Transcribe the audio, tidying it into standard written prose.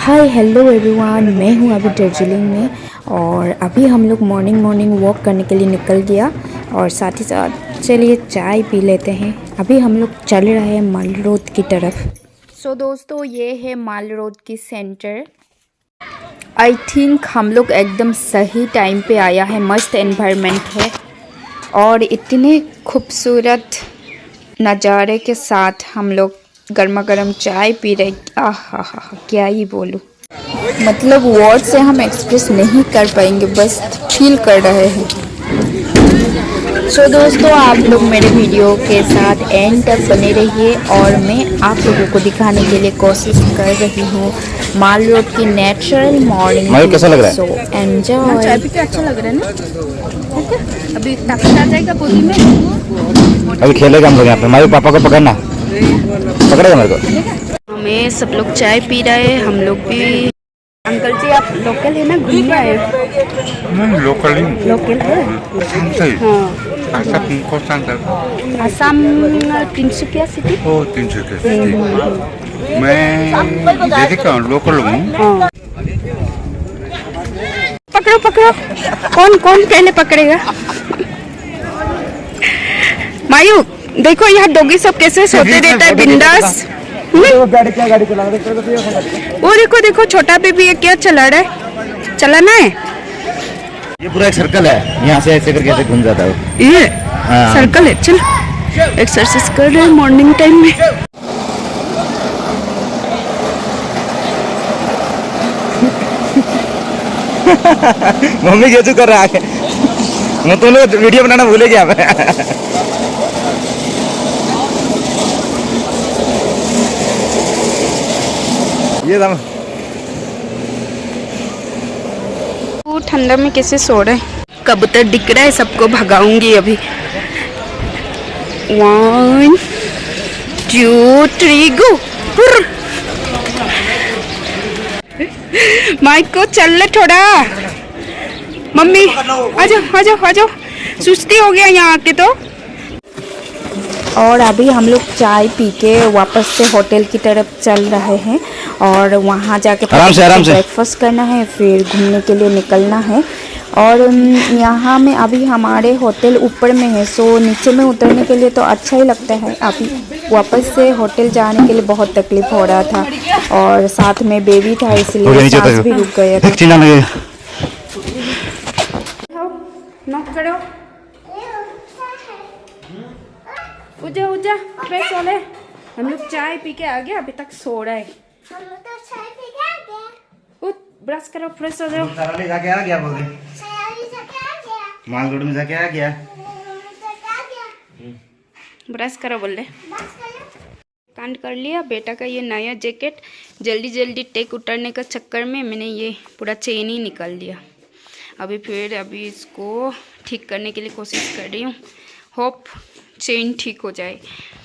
Hi hello everyone, मैं हूँ अभी दार्जिलिंग में। और अभी हम लोग मॉर्निंग वॉक करने के लिए निकल गया। और साथ ही साथ चलिए चाय पी लेते हैं। अभी हम लोग चल रहे हैं माल रोड की तरफ। सो दोस्तों, ये है माल रोड की सेंटर। आई थिंक हम लोग एकदम सही टाइम पे आया है। मस्त एनवायरनमेंट है और इतने खूबसूरत नज़ारे के साथ हम लोग गर्मा गर्म चाय पी रहे। आहा हा हा, क्या ही बोलूँ। मतलब वर्ड से हम एक्सप्रेस नहीं कर पाएंगे, बस फील कर रहे हैं। सो दोस्तों, आप लोग मेरे वीडियो के साथ एंड तक बने रहिए और मैं आप लोगों को दिखाने के लिए कोशिश कर रही हूँ माल रोड की नेचुरल मॉर्निंग। कैसा लग रहा है? So enjoy. चाय पी के अच्छा लग रहा है ना। ओके, अभी ताकत आ जाएगा बॉडी में। अभी खेलेगा हम लोग यहाँ पे। मायू पापा को पकड़ना, पकड़ेगा मेरे को। हमें सब लोग चाय पी रहे हैं, हम लोग भी। अंकल जी, आप लोकल है ना, घूमने आए हो? लोकल ही लोकल है। सांसई हाँ, आसा को सांसई आसाम तिनसुकिया सिटी। ओ 300 के ठीक। मैं जैसे का लोकल हूँ। हाँ, पकड़ो पकड़ो, कौन कौन पहले पकड़ेगा? मायू देखो, यहाँ डॉगी सब कैसे सोते रहता है बिंदास। गाड़ी चला रहे? वो देखो देखो, छोटा बेबी है, क्या चला रहा है? चलाना है। ये पूरा एक सर्कल है, यहाँ से ऐसे करके ऐसे घूम जाता है। ये हाँ। सर्कल है। चल एक्सरसाइज कर रहे हैं मॉर्निंग टाइम में। मम्मी कैसे कर रहा है? मैं तुम लोग वीडियो बनाना भूले गया मैं। ये वो ठंडा में कैसे सो रहे हैं। कबूतर दिख रहा है, सबको भगाऊंगी अभी। 1 2 3 गो। माइक को चल ले थोड़ा। मम्मी आ जाओ आ जाओ आ जाओ, सुस्ती हो गया यहाँ आके तो। और अभी हम लोग चाय पी के वापस से होटल की तरफ चल रहे हैं और वहाँ जाके आराम से ब्रेकफास्ट करना है, फिर घूमने के लिए निकलना है। और यहाँ में अभी हमारे होटल ऊपर में है, सो नीचे में उतरने के लिए तो अच्छा ही लगता है। अभी वापस से होटल जाने के लिए बहुत तकलीफ हो रहा था और साथ में बेबी था, इसलिए सांस भी रुक गया था। नॉक करो। उजा उजा, फ्रेश हो ले। हम लोग चाय पी के आ गए, अभी तक सो रहा है। उठ, ब्रश करो, फ्रेश हो जाओ। जाके आ गया बोल रहे। माल रोड में जाके आ गया। ब्रश करो बोल रहे। कांड कर लिया बेटा का ये नया जैकेट। जल्दी जल्दी टेक उतरने का चक्कर में मैंने ये पूरा चेन ही निकाल दिया। अभी इसको ठीक करने के लिए कोशिश कर रही हूँ। होप चेन ठीक हो जाए।